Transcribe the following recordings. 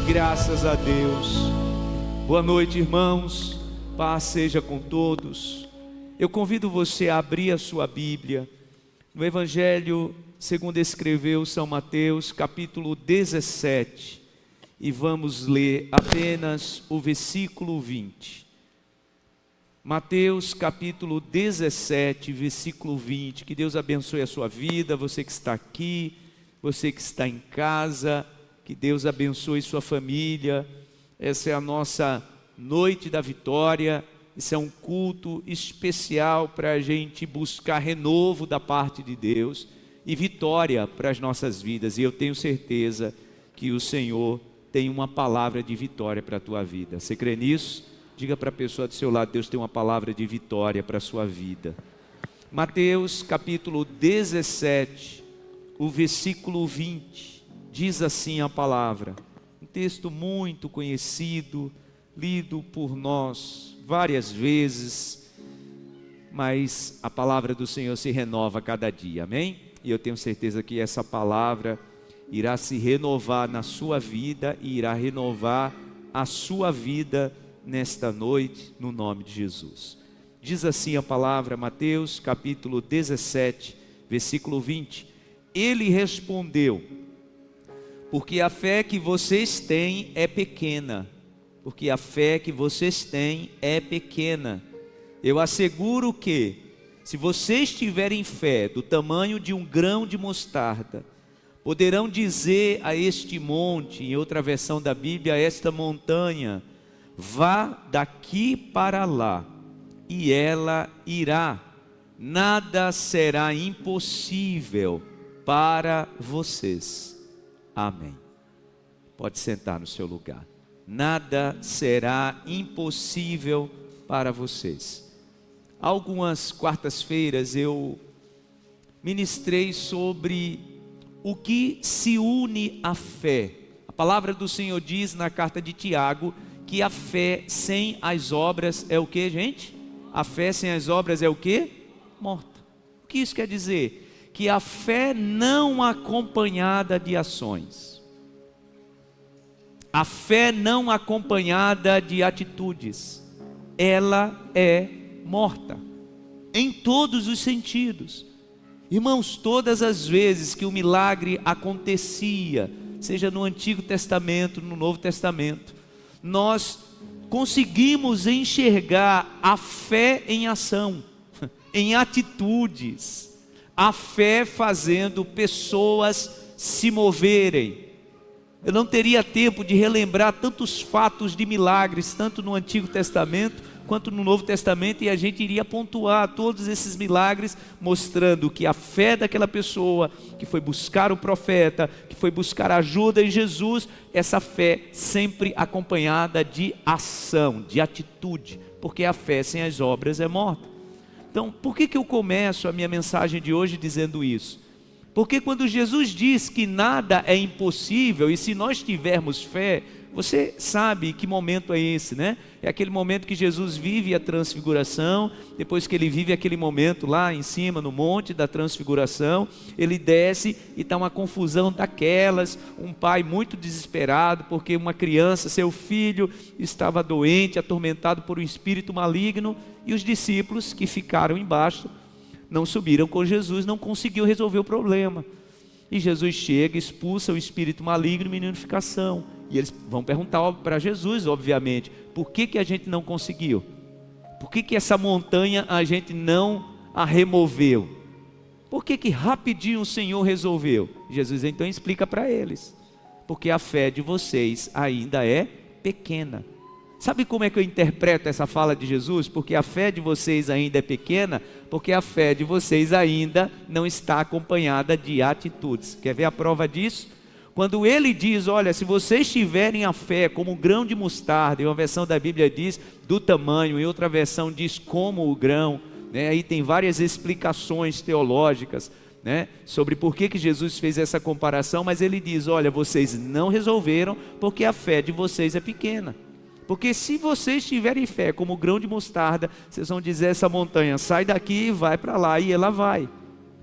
Graças a Deus. Boa noite, irmãos. Paz seja com todos. Eu convido você a abrir a sua Bíblia no Evangelho segundo escreveu São Mateus, capítulo 17, e vamos ler apenas o versículo 20. Mateus capítulo 17, versículo 20. Que Deus abençoe a sua vida, você que está aqui, você que está em casa. Que Deus abençoe sua família. Essa é a nossa noite da vitória. Isso é um culto especial para a gente buscar renovo da parte de Deus e vitória para as nossas vidas. E eu tenho certeza que o Senhor tem uma palavra de vitória para a tua vida. Você crê nisso? Diga para a pessoa do seu lado: Deus tem uma palavra de vitória para a sua vida. Mateus capítulo 17, o versículo 20. Diz assim a palavra, um texto muito conhecido, lido por nós várias vezes, mas a palavra do Senhor se renova a cada dia, amém? E eu tenho certeza que essa palavra irá se renovar na sua vida e irá renovar a sua vida nesta noite, no nome de Jesus. Diz assim a palavra, Mateus capítulo 17, versículo 20. Ele respondeu: porque a fé que vocês têm é pequena. Porque a fé que vocês têm é pequena. Eu asseguro que, se vocês tiverem fé do tamanho de um grão de mostarda, poderão dizer a este monte, em outra versão da Bíblia, a esta montanha: vá daqui para lá, e ela irá. Nada será impossível para vocês. Amém. Pode sentar no seu lugar. Nada será impossível para vocês. Algumas quartas-feiras eu ministrei sobre o que se une à fé. A palavra do Senhor diz na carta de Tiago que a fé sem as obras é o que, gente? A fé sem as obras é o que? Morta. O que isso quer dizer? Que a fé não acompanhada de ações, a fé não acompanhada de atitudes, ela é morta, em todos os sentidos. Irmãos, todas as vezes que o milagre acontecia, seja no Antigo Testamento, no Novo Testamento, nós conseguimos enxergar a fé em ação, em atitudes, a fé fazendo pessoas se moverem. Eu não teria tempo de relembrar tantos fatos de milagres, tanto no Antigo Testamento quanto no Novo Testamento, e a gente iria pontuar todos esses milagres, mostrando que a fé daquela pessoa que foi buscar o profeta, que foi buscar ajuda em Jesus, essa fé sempre acompanhada de ação, de atitude, porque a fé sem as obras é morta. Então, por que eu começo a minha mensagem de hoje dizendo isso? Porque quando Jesus diz que nada é impossível, e se nós tivermos fé, você sabe que momento é esse, né? É aquele momento que Jesus vive a transfiguração. Depois que ele vive aquele momento lá em cima no monte da transfiguração, ele desce e está uma confusão daquelas, um pai muito desesperado, porque uma criança, seu filho, estava doente, atormentado por um espírito maligno, e os discípulos que ficaram embaixo, não subiram com Jesus, não conseguiu resolver o problema. E Jesus chega, expulsa o espírito maligno, e o menino fica são. E eles vão perguntar para Jesus, obviamente, por que a gente não conseguiu? Por que essa montanha a gente não a removeu? Por que rapidinho o Senhor resolveu? Jesus então explica para eles: porque a fé de vocês ainda é pequena. Sabe como é que eu interpreto essa fala de Jesus? Porque a fé de vocês ainda é pequena, porque a fé de vocês ainda não está acompanhada de atitudes. Quer ver a prova disso? Quando ele diz, olha, se vocês tiverem a fé como um grão de mostarda, em uma versão da Bíblia diz do tamanho, em outra versão diz como o grão, né? Aí tem várias explicações teológicas, né, sobre por que Jesus fez essa comparação, mas ele diz, olha, vocês não resolveram porque a fé de vocês é pequena. Porque se vocês tiverem fé como o grão de mostarda, vocês vão dizer a essa montanha, sai daqui e vai para lá, e ela vai.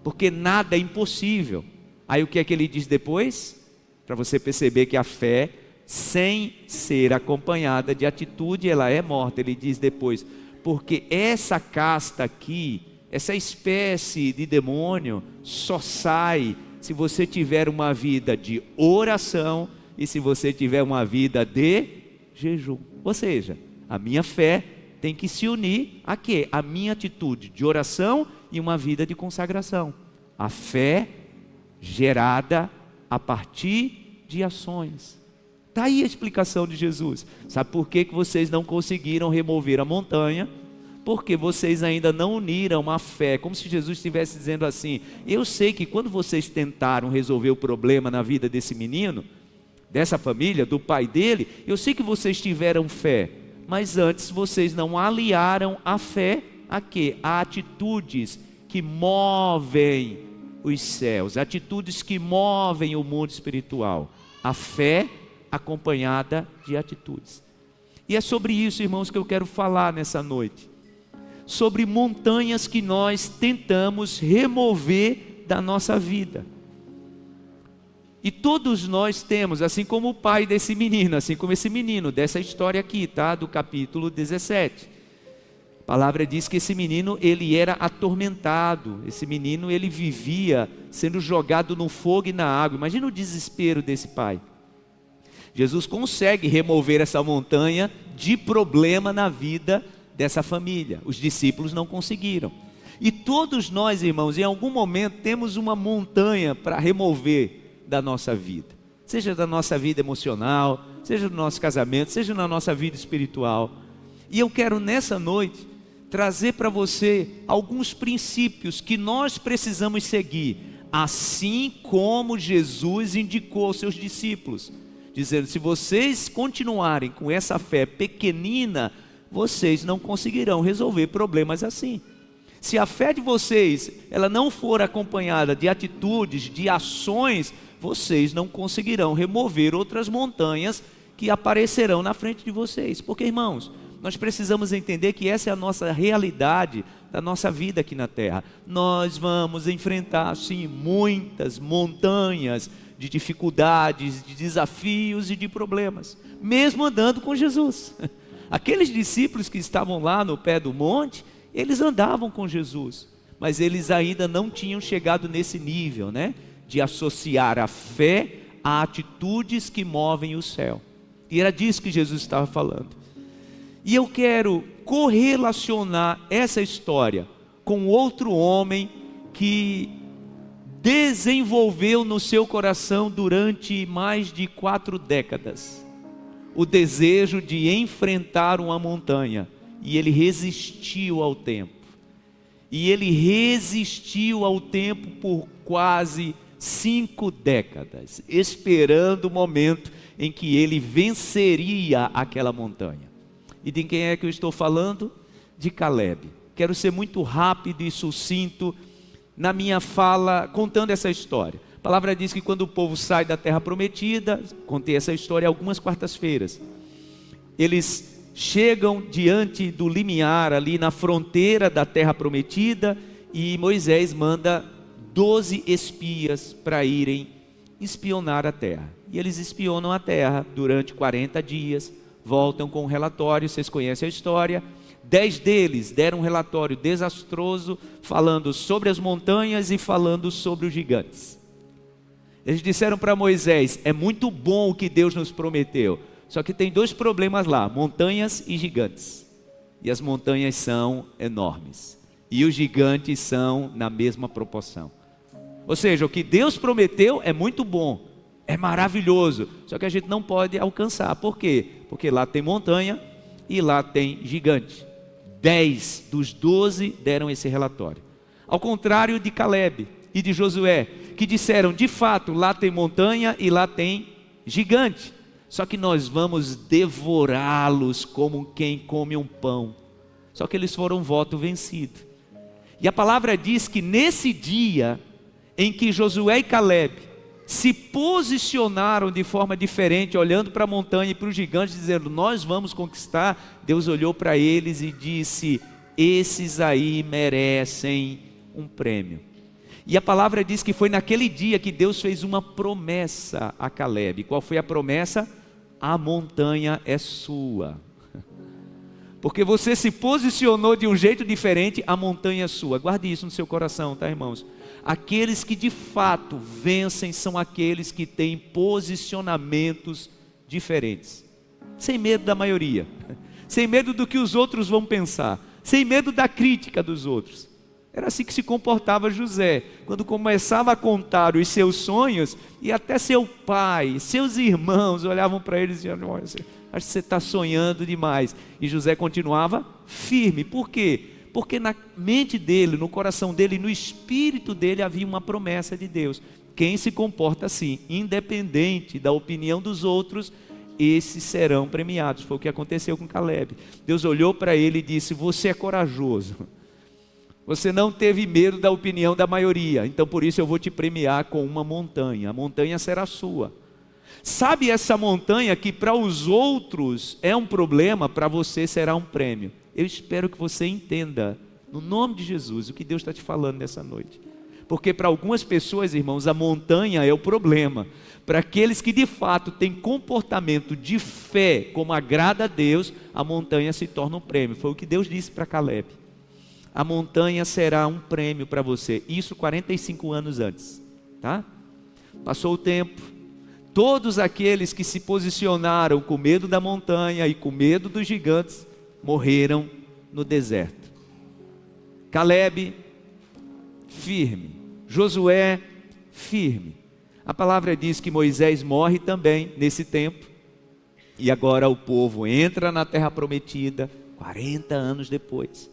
Porque nada é impossível. Aí o que é que ele diz depois? Para você perceber que a fé sem ser acompanhada de atitude, ela é morta. Ele diz depois, porque essa casta aqui, essa espécie de demônio, só sai se você tiver uma vida de oração e se você tiver uma vida de jejum. Ou seja, a minha fé tem que se unir a quê? A minha atitude de oração e uma vida de consagração. A fé gerada a partir de ações. Está aí a explicação de Jesus. Sabe por que vocês não conseguiram remover a montanha? Porque vocês ainda não uniram a fé. Como se Jesus estivesse dizendo assim, eu sei que quando vocês tentaram resolver o problema na vida desse menino, dessa família, do pai dele, eu sei que vocês tiveram fé, mas antes vocês não aliaram a fé a quê? A atitudes que movem os céus, atitudes que movem o mundo espiritual. A fé acompanhada de atitudes. E é sobre isso, irmãos, que eu quero falar nessa noite. Sobre montanhas que nós tentamos remover da nossa vida. E todos nós temos, assim como o pai desse menino, assim como esse menino, dessa história aqui, tá? Do capítulo 17. A palavra diz que esse menino, ele era atormentado. Esse menino, ele vivia sendo jogado no fogo e na água. Imagina o desespero desse pai. Jesus consegue remover essa montanha de problema na vida dessa família. Os discípulos não conseguiram. E todos nós, irmãos, em algum momento temos uma montanha para remover da nossa vida, seja da nossa vida emocional, seja do nosso casamento, seja na nossa vida espiritual. E eu quero nessa noite trazer para você alguns princípios que nós precisamos seguir, assim como Jesus indicou aos seus discípulos, dizendo, se vocês continuarem com essa fé pequenina, vocês não conseguirão resolver problemas assim. Se a fé de vocês, ela não for acompanhada de atitudes, de ações, vocês não conseguirão remover outras montanhas que aparecerão na frente de vocês. Porque, irmãos, nós precisamos entender que essa é a nossa realidade da nossa vida aqui na terra. Nós vamos enfrentar, sim, muitas montanhas de dificuldades, de desafios e de problemas, mesmo andando com Jesus. Aqueles discípulos que estavam lá no pé do monte, eles andavam com Jesus, mas eles ainda não tinham chegado nesse nível, né? De associar a fé a atitudes que movem o céu. E era disso que Jesus estava falando. E eu quero correlacionar essa história com outro homem que desenvolveu no seu coração durante mais de 4 décadas o desejo de enfrentar uma montanha. E ele resistiu ao tempo. E ele resistiu ao tempo por quase 5 décadas, esperando o momento em que ele venceria aquela montanha. E de quem é que eu estou falando? De Caleb. Quero ser muito rápido e sucinto na minha fala, contando essa história. A palavra diz que quando o povo sai da terra prometida, contei essa história algumas quartas-feiras, eles chegam diante do limiar ali na fronteira da terra prometida, e Moisés manda 12 espias para irem espionar a terra. E eles espionam a terra durante 40 dias, voltam com um relatório, vocês conhecem a história. 10 deles deram um relatório desastroso, falando sobre as montanhas e falando sobre os gigantes. Eles disseram para Moisés, é muito bom o que Deus nos prometeu, só que tem 2 problemas lá, montanhas e gigantes. E as montanhas são enormes, e os gigantes são na mesma proporção. Ou seja, o que Deus prometeu é muito bom, é maravilhoso, só que a gente não pode alcançar. Por quê? Porque lá tem montanha e lá tem gigante. 10 dos 12 deram esse relatório. Ao contrário de Caleb e de Josué, que disseram, de fato, lá tem montanha e lá tem gigante. Só que nós vamos devorá-los como quem come um pão. Só que eles foram voto vencido. E a palavra diz que nesse dia em que Josué e Caleb se posicionaram de forma diferente, olhando para a montanha e para os gigantes, dizendo, nós vamos conquistar, Deus olhou para eles e disse, esses aí merecem um prêmio. E a palavra diz que foi naquele dia que Deus fez uma promessa a Caleb. Qual foi a promessa? a montanha é sua. Porque você se posicionou de um jeito diferente, a montanha é sua. Guarde isso no seu coração, tá, irmãos? Aqueles que de fato vencem são aqueles que têm posicionamentos diferentes. Sem medo da maioria, sem medo do que os outros vão pensar, sem medo da crítica dos outros. Era assim que se comportava José, quando começava a contar os seus sonhos, e até seu pai, seus irmãos olhavam para ele e diziam: olha, acho que você está sonhando demais. E José continuava firme. Por quê? Porque na mente dele, no coração dele, no espírito dele havia uma promessa de Deus. Quem se comporta assim, independente da opinião dos outros, esses serão premiados. Foi o que aconteceu com Caleb. Deus olhou para ele e disse: você é corajoso, você não teve medo da opinião da maioria, então por isso eu vou te premiar com uma montanha. A montanha será sua. Sabe essa montanha que para os outros é um problema, para você será um prêmio. Eu espero que você entenda, no nome de Jesus, o que Deus está te falando nessa noite. Porque para algumas pessoas, irmãos, a montanha é o problema. Para aqueles que de fato têm comportamento de fé, como agrada a Deus, a montanha se torna um prêmio. Foi o que Deus disse para Caleb. A montanha será um prêmio para você. Isso 45 anos antes, tá? Passou o tempo. Todos aqueles que se posicionaram com medo da montanha e com medo dos gigantes, morreram no deserto. Caleb, firme. Josué, firme. A palavra diz que Moisés morre também nesse tempo. E agora o povo entra na terra prometida, 40 anos depois.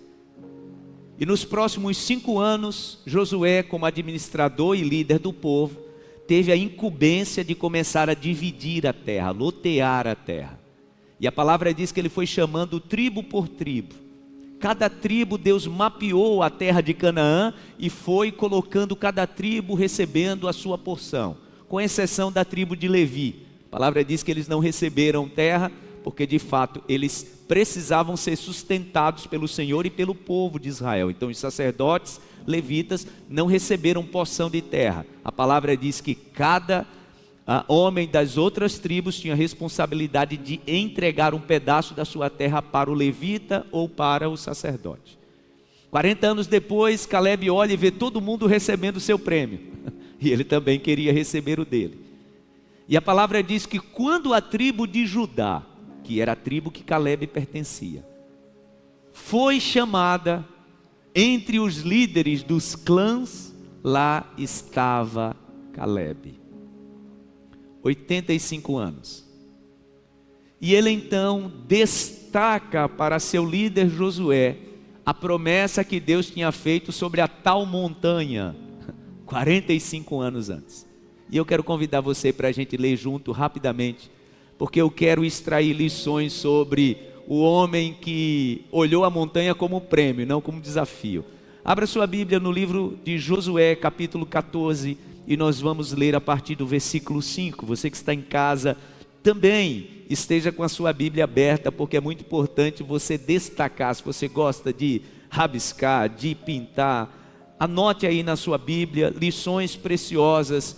E nos próximos 5 anos, Josué, como administrador e líder do povo, teve a incumbência de começar a dividir a terra, lotear a terra. E a palavra diz que ele foi chamando tribo por tribo. Cada tribo, Deus mapeou a terra de Canaã e foi colocando cada tribo recebendo a sua porção, com exceção da tribo de Levi. A palavra diz que eles não receberam terra, porque de fato eles precisavam ser sustentados pelo Senhor e pelo povo de Israel. Então os sacerdotes levitas não receberam porção de terra. A palavra diz que cada homem das outras tribos tinha a responsabilidade de entregar um pedaço da sua terra para o levita ou para o sacerdote. 40 anos depois, Caleb olha e vê todo mundo recebendo o seu prêmio. E ele também queria receber o dele. E a palavra diz que quando a tribo de Judá, que era a tribo que Caleb pertencia, foi chamada entre os líderes dos clãs, lá estava Caleb. 85 anos. E ele então destaca para seu líder Josué a promessa que Deus tinha feito sobre a tal montanha, 45 anos antes. E eu quero convidar você para a gente ler junto rapidamente, porque eu quero extrair lições sobre o homem que olhou a montanha como prêmio, não como desafio. Abra sua Bíblia no livro de Josué, capítulo 14, e nós vamos ler a partir do versículo 5. Você que está em casa, também esteja com a sua Bíblia aberta, porque é muito importante você destacar. Se você gosta de rabiscar, de pintar, anote aí na sua Bíblia lições preciosas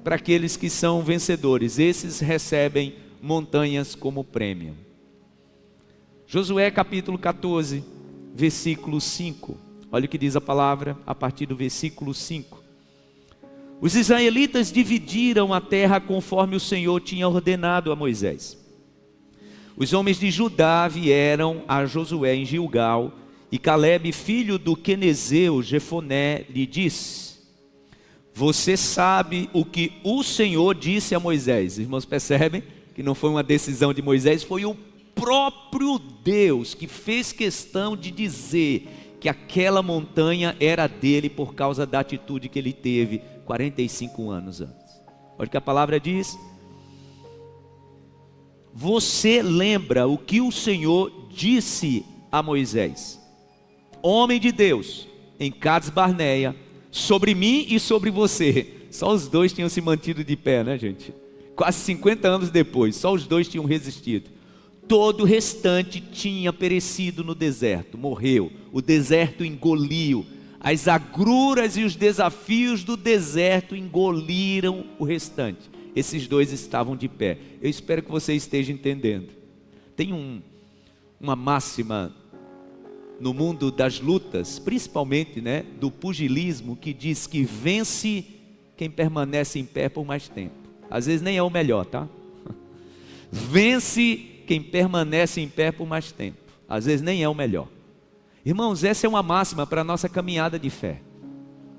para aqueles que são vencedores. Esses recebem montanhas como prêmio. Josué capítulo 14, versículo 5. Olha o que diz a palavra a partir do versículo 5. Os israelitas dividiram a terra conforme o Senhor tinha ordenado a Moisés. Os homens de Judá vieram a Josué em Gilgal, e Caleb, filho do quenezeu Jefoné, lhe disse: você sabe o que o Senhor disse a Moisés. Irmãos, percebem que não foi uma decisão de Moisés, foi o próprio Deus que fez questão de dizer que aquela montanha era dele por causa da atitude que ele teve 45 anos antes. Olha o que a palavra diz. Você lembra o que o Senhor disse a Moisés, homem de Deus, em Cades Barneia, sobre mim e sobre você. Só os dois tinham se mantido de pé, né, gente? Quase 50 anos depois, só os dois tinham resistido. Todo o restante tinha perecido no deserto, morreu. O deserto engoliu. As agruras e os desafios do deserto engoliram o restante. esses dois estavam de pé. Eu espero que você esteja entendendo. Tem uma máxima no mundo das lutas, principalmente, né, do pugilismo, que diz que vence quem permanece em pé por mais tempo. Às vezes nem é o melhor, tá? Vence quem permanece em pé por mais tempo. Às vezes nem é o melhor. Irmãos, essa é uma máxima para a nossa caminhada de fé.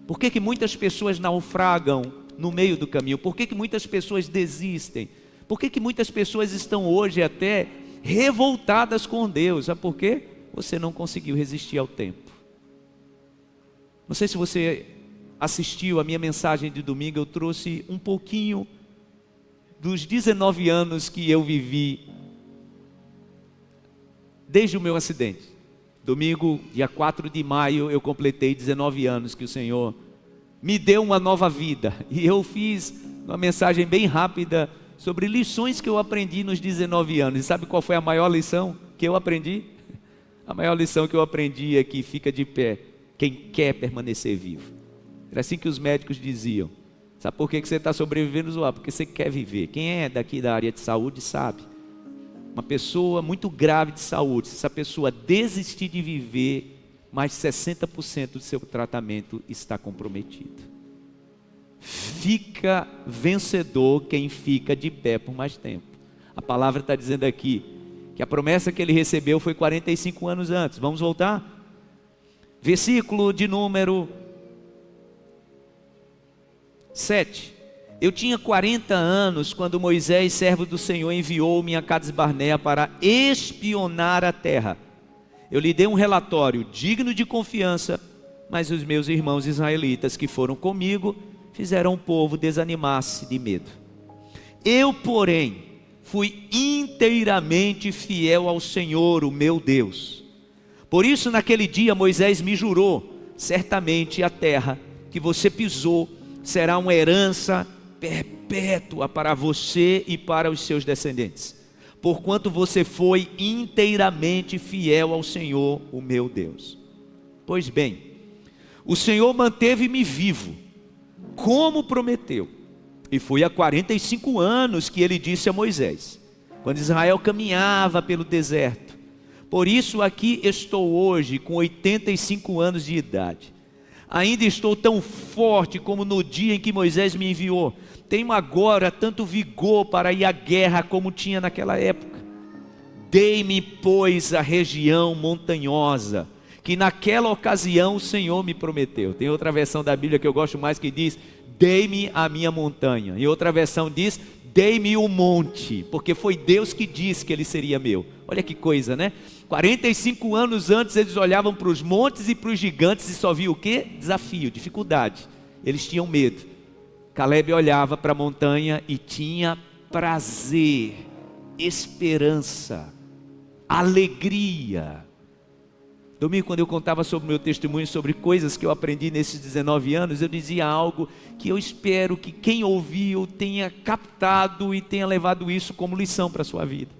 Por que muitas pessoas naufragam no meio do caminho? Por que muitas pessoas desistem? Por que muitas pessoas estão hoje até revoltadas com Deus? Sabe por quê? Você não conseguiu resistir ao tempo. Não sei se você assistiu a minha mensagem de domingo. Eu trouxe um pouquinho dos 19 anos que eu vivi desde o meu acidente. Domingo, dia 4 de maio, eu completei 19 anos que o Senhor me deu uma nova vida. E eu fiz uma mensagem bem rápida sobre lições que eu aprendi nos 19 anos. E sabe qual foi a maior lição que eu aprendi? A maior lição que eu aprendi é que fica de pé quem quer permanecer vivo. Era assim que os médicos diziam. Sabe por que você está sobrevivendo, Zoar? Porque você quer viver. Quem é daqui da área de saúde sabe. Uma pessoa muito grave de saúde, se essa pessoa desistir de viver, mais de 60% do seu tratamento está comprometido. Fica vencedor quem fica de pé por mais tempo. A palavra está dizendo aqui que a promessa que ele recebeu foi 45 anos antes. Vamos voltar? Versículo de número 7. Eu tinha 40 anos quando Moisés, servo do Senhor, enviou-me a Cades Barnea para espionar a terra. Eu lhe dei um relatório digno de confiança, mas os meus irmãos israelitas que foram comigo fizeram o povo desanimar-se de medo. Eu, porém, fui inteiramente fiel ao Senhor, o meu Deus. Por isso, naquele dia, Moisés me jurou: certamente a terra que você pisou será uma herança perpétua para você e para os seus descendentes, porquanto você foi inteiramente fiel ao Senhor, o meu Deus. Pois bem, o Senhor manteve-me vivo, como prometeu, e foi há 45 anos que ele disse a Moisés, quando Israel caminhava pelo deserto. Por isso aqui estou hoje com 85 anos de idade. Ainda estou tão forte como no dia em que Moisés me enviou. Tenho agora tanto vigor para ir à guerra como tinha naquela época. Dei-me, pois, a região montanhosa, que naquela ocasião o Senhor me prometeu. Tem outra versão da Bíblia que eu gosto mais que diz: dei-me a minha montanha. E outra versão diz: dei-me o monte, porque foi Deus que disse que ele seria meu. Olha que coisa, né? 45 anos antes eles olhavam para os montes e para os gigantes e só viam o quê? Desafio, dificuldade. Eles tinham medo. Caleb olhava para a montanha e tinha prazer, esperança, alegria. Domingo, quando eu contava sobre o meu testemunho, sobre coisas que eu aprendi nesses 19 anos, eu dizia algo que eu espero que quem ouviu tenha captado e tenha levado isso como lição para a sua vida.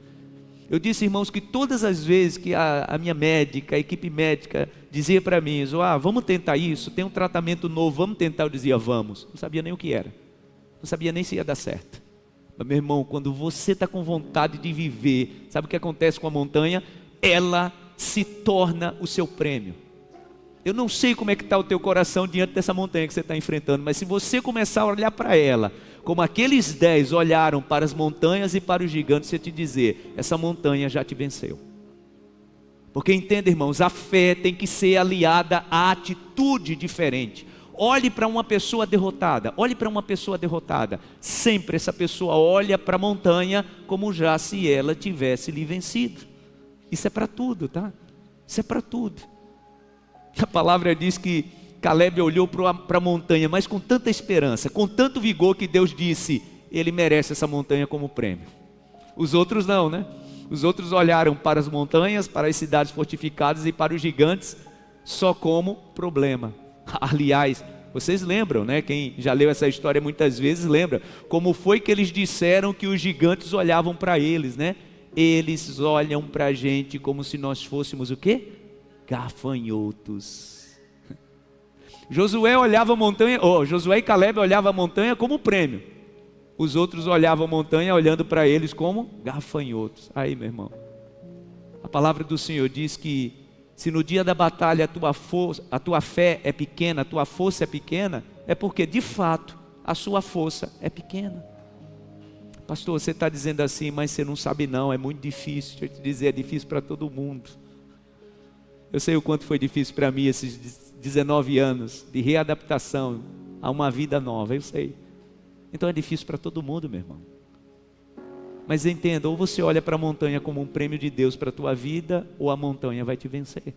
Eu disse, irmãos, que todas as vezes que a minha médica, a equipe médica dizia para mim: vamos tentar isso, tem um tratamento novo, vamos tentar. Eu dizia: vamos. Não sabia nem o que era, não sabia nem se ia dar certo. Mas, meu irmão, quando você está com vontade de viver, sabe o que acontece com a montanha? Ela se torna o seu prêmio. Eu não sei como é que está o teu coração diante dessa montanha que você está enfrentando, mas se você começar a olhar para ela, como aqueles 10 olharam para as montanhas e para os gigantes, você te dizer: essa montanha já te venceu. Porque entenda, irmãos, a fé tem que ser aliada à atitude diferente. Olhe para uma pessoa derrotada, olhe para uma pessoa derrotada. Sempre essa pessoa olha para a montanha como já se ela tivesse lhe vencido. Isso é para tudo, tá? Isso é para tudo. A palavra diz que Caleb olhou para a montanha, mas com tanta esperança, com tanto vigor, que Deus disse: ele merece essa montanha como prêmio. Os outros não, né? Os outros olharam para as montanhas, para as cidades fortificadas e para os gigantes só como problema. Aliás, vocês lembram, né? Quem já leu essa história muitas vezes lembra como foi que eles disseram que os gigantes olhavam para eles, né? Eles olham para a gente como se nós fôssemos o quê? Gafanhotos. Josué olhava a montanha, Josué e Caleb olhavam a montanha como prêmio. Os outros olhavam a montanha olhando para eles como gafanhotos. Aí, meu irmão, a palavra do Senhor diz que se no dia da batalha a tua fé é pequena, a tua força é pequena, é porque de fato a sua força é pequena. Pastor, você está dizendo assim, mas você não sabe não, é muito difícil. Deixa eu te dizer, é difícil para todo mundo. Eu sei o quanto foi difícil para mim esses 19 anos de readaptação a uma vida nova, eu sei. Então é difícil para todo mundo, meu irmão. Mas entenda, ou você olha para a montanha como um prêmio de Deus para a tua vida, ou a montanha vai te vencer.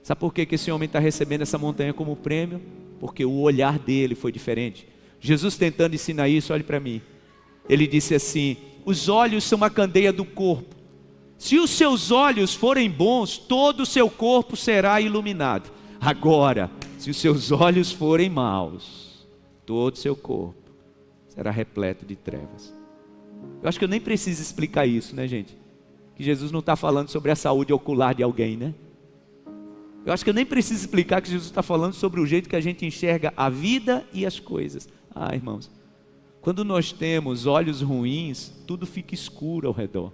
Sabe por que esse homem está recebendo essa montanha como prêmio? Porque o olhar dele foi diferente. Jesus tentando ensinar isso, olhe para mim. Ele disse assim: os olhos são a candeia do corpo. Se os seus olhos forem bons, todo o seu corpo será iluminado. Agora, se os seus olhos forem maus, todo o seu corpo será repleto de trevas. Eu acho que eu nem preciso explicar isso, né, gente? Que Jesus não está falando sobre a saúde ocular de alguém, né? Eu acho que eu nem preciso explicar que Jesus está falando sobre o jeito que a gente enxerga a vida e as coisas. Ah, irmãos, quando nós temos olhos ruins, tudo fica escuro ao redor.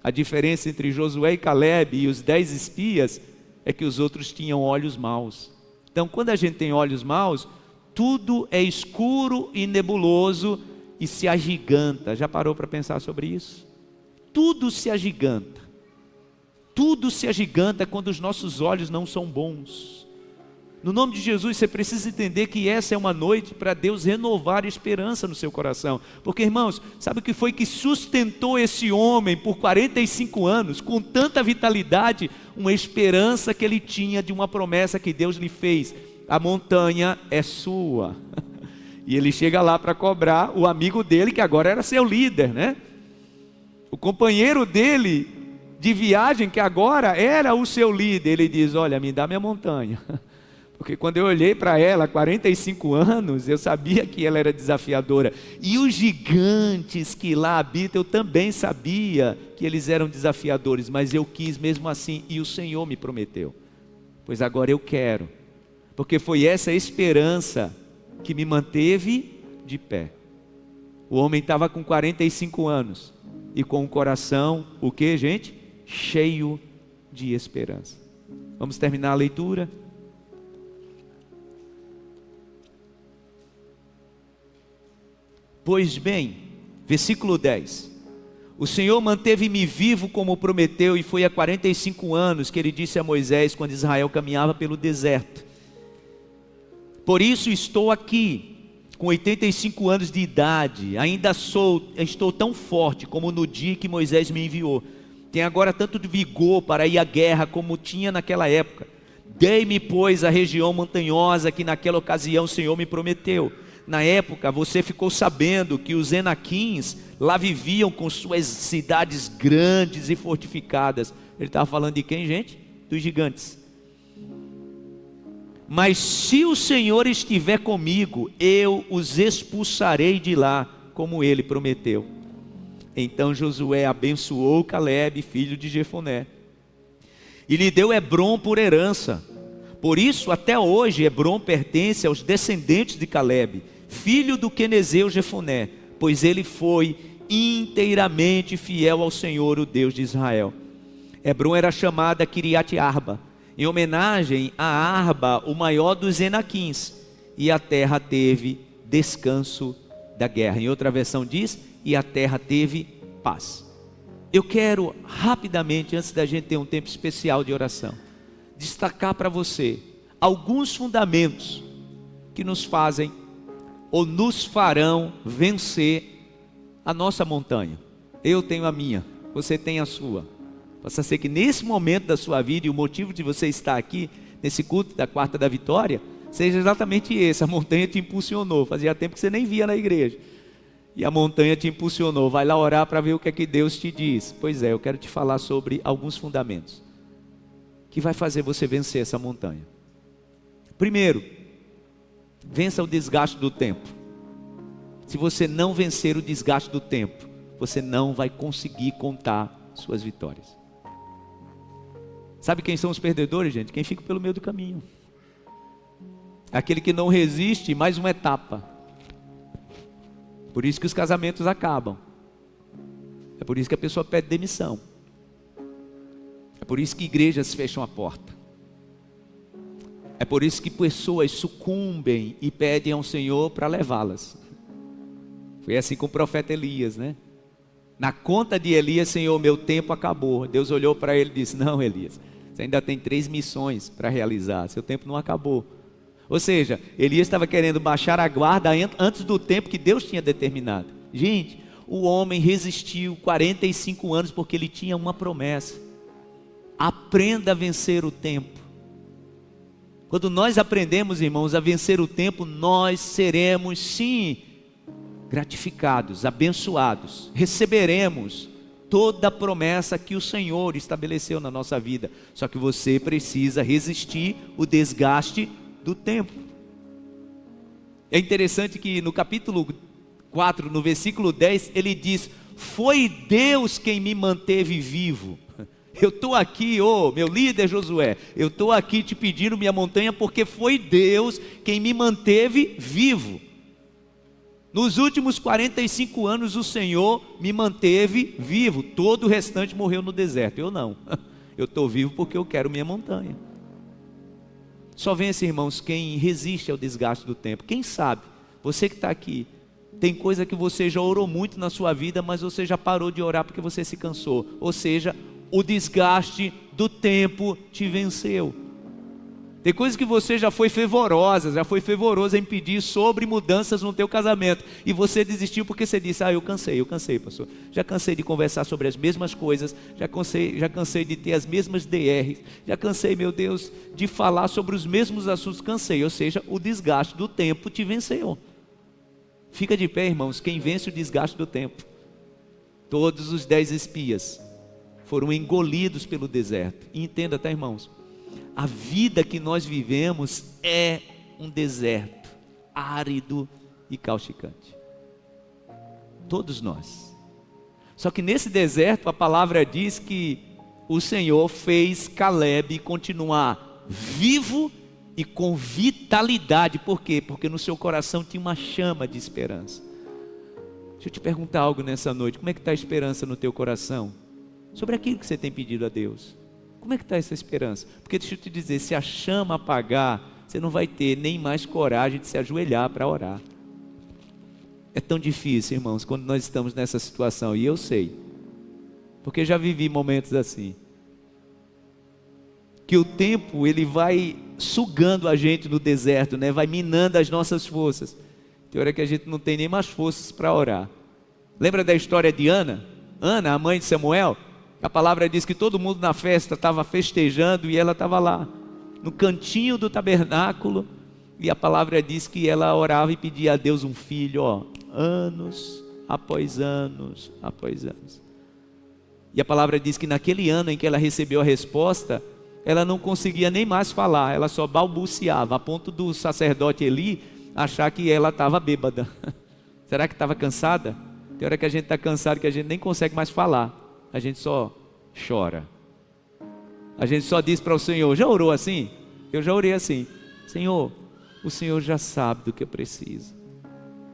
A diferença entre Josué e Caleb e os 10 espias é que os outros tinham olhos maus. Então, quando a gente tem olhos maus, tudo é escuro e nebuloso e se agiganta. Já parou para pensar sobre isso? Tudo se agiganta. Tudo se agiganta quando os nossos olhos não são bons. No nome de Jesus, você precisa entender que essa é uma noite para Deus renovar a esperança no seu coração. Porque, irmãos, sabe o que foi que sustentou esse homem por 45 anos, com tanta vitalidade? Uma esperança que ele tinha de uma promessa que Deus lhe fez: a montanha é sua. E ele chega lá para cobrar o amigo dele, que agora era seu líder, né? O companheiro dele de viagem, que agora era o seu líder. Ele diz: olha, me dá minha montanha. Porque quando eu olhei para ela, há 45 anos, eu sabia que ela era desafiadora. E os gigantes que lá habitam, eu também sabia que eles eram desafiadores, mas eu quis mesmo assim, e o Senhor me prometeu. Pois agora eu quero, porque foi essa esperança que me manteve de pé. O homem estava com 45 anos, e com o coração, o que, gente? Cheio de esperança. Vamos terminar a leitura? Pois bem, versículo 10, o Senhor manteve-me vivo como prometeu, e foi há 45 anos que ele disse a Moisés, quando Israel caminhava pelo deserto: por isso estou aqui, com 85 anos de idade, ainda estou tão forte como no dia que Moisés me enviou. Tenho agora tanto de vigor para ir à guerra como tinha naquela época. Dei-me, pois, a região montanhosa que naquela ocasião o Senhor me prometeu. Na época você ficou sabendo que os Enaquins lá viviam com suas cidades grandes e fortificadas. Ele estava falando de quem, gente? Dos gigantes. Mas se o Senhor estiver comigo, eu os expulsarei de lá, como ele prometeu. Então Josué abençoou Caleb, filho de Jefoné, e lhe deu Hebrom por herança. Por isso até hoje Hebrom pertence aos descendentes de Caleb, filho do quenezeu Jefoné, pois ele foi inteiramente fiel ao Senhor, o Deus de Israel. Hebrom era chamada Kiriat Arba, em homenagem a Arba, o maior dos Enaquins, e a terra teve descanso da guerra. Em outra versão diz: e a terra teve paz. Eu quero rapidamente, antes da gente ter um tempo especial de oração, destacar para você alguns fundamentos que nos fazem ou nos farão vencer a nossa montanha. Eu tenho a minha, você tem a sua. Possa ser que nesse momento da sua vida, e o motivo de você estar aqui nesse culto da quarta da vitória, seja exatamente esse: a montanha te impulsionou. Fazia tempo que você nem via na igreja, e a montanha te impulsionou. Vai lá orar para ver o que é que Deus te diz. Pois é, eu quero te falar sobre alguns fundamentos que vai fazer você vencer essa montanha. Primeiro, vença o desgaste do tempo. Se você não vencer o desgaste do tempo, você não vai conseguir contar suas vitórias. Sabe quem são os perdedores, gente? Quem fica pelo meio do caminho. Aquele que não resiste mais uma etapa. por isso que os casamentos acabam. É por isso que a pessoa pede demissão. É por isso que igrejas fecham a porta. É por isso que pessoas sucumbem e pedem ao Senhor para levá-las. Foi assim com o profeta Elias, né? Na conta de Elias, Senhor, meu tempo acabou. Deus olhou para ele e disse: não, Elias, você ainda tem 3 missões para realizar, seu tempo não acabou. Ou seja, Elias estava querendo baixar a guarda antes do tempo que Deus tinha determinado. Gente, o homem resistiu 45 anos porque ele tinha uma promessa: aprenda a vencer o tempo. Quando nós aprendemos, irmãos, a vencer o tempo, nós seremos sim gratificados, abençoados, receberemos toda a promessa que o Senhor estabeleceu na nossa vida. Só que você precisa resistir o desgaste do tempo. É interessante que no capítulo 4, no versículo 10, ele diz: foi Deus quem me manteve vivo. Eu estou aqui, meu líder Josué, eu estou aqui te pedindo minha montanha porque foi Deus quem me manteve vivo. Nos últimos 45 anos o Senhor me manteve vivo. Todo o restante morreu no deserto, eu não. Eu estou vivo porque eu quero minha montanha. Só vence, irmãos, quem resiste ao desgaste do tempo. Quem sabe, você que está aqui, tem coisa que você já orou muito na sua vida, mas você já parou de orar porque você se cansou. Ou seja, o desgaste do tempo te venceu. Tem coisas que você já foi fervoroso em pedir sobre mudanças no teu casamento, e você desistiu porque você disse: eu cansei, pastor, já cansei de conversar sobre as mesmas coisas, já cansei de ter as mesmas DRs, já cansei, meu Deus, de falar sobre os mesmos assuntos, cansei. Ou seja, o desgaste do tempo te venceu. Fica de pé, irmãos, quem vence o desgaste do tempo. Todos os 10 espias foram engolidos pelo deserto. E entenda, tá, irmãos? A vida que nós vivemos é um deserto árido e causticante. Todos nós. Só que nesse deserto a palavra diz que o Senhor fez Caleb continuar vivo e com vitalidade. Por quê? Porque no seu coração tinha uma chama de esperança. Deixa eu te perguntar algo nessa noite. Como é que está a esperança no teu coração? Sobre aquilo que você tem pedido a Deus. Como é que está essa esperança? Porque deixa eu te dizer, se a chama apagar, você não vai ter nem mais coragem de se ajoelhar para orar. É tão difícil, irmãos, quando nós estamos nessa situação. E eu sei, porque já vivi momentos assim, que o tempo ele vai sugando a gente no deserto, né? Vai minando as nossas forças. Tem hora que a gente não tem nem mais forças para orar. Lembra da história de Ana? Ana, a mãe de Samuel? A palavra diz que todo mundo na festa estava festejando e ela estava lá, no cantinho do tabernáculo, e a palavra diz que ela orava e pedia a Deus um filho, anos após anos após anos. E a palavra diz que naquele ano em que ela recebeu a resposta, ela não conseguia nem mais falar, ela só balbuciava, a ponto do sacerdote Eli achar que ela estava bêbada. Será que estava cansada? Tem hora que a gente está cansado que a gente nem consegue mais falar. A gente só chora. A gente só diz para o Senhor: já orou assim? Eu já orei assim: Senhor, o Senhor já sabe do que eu preciso.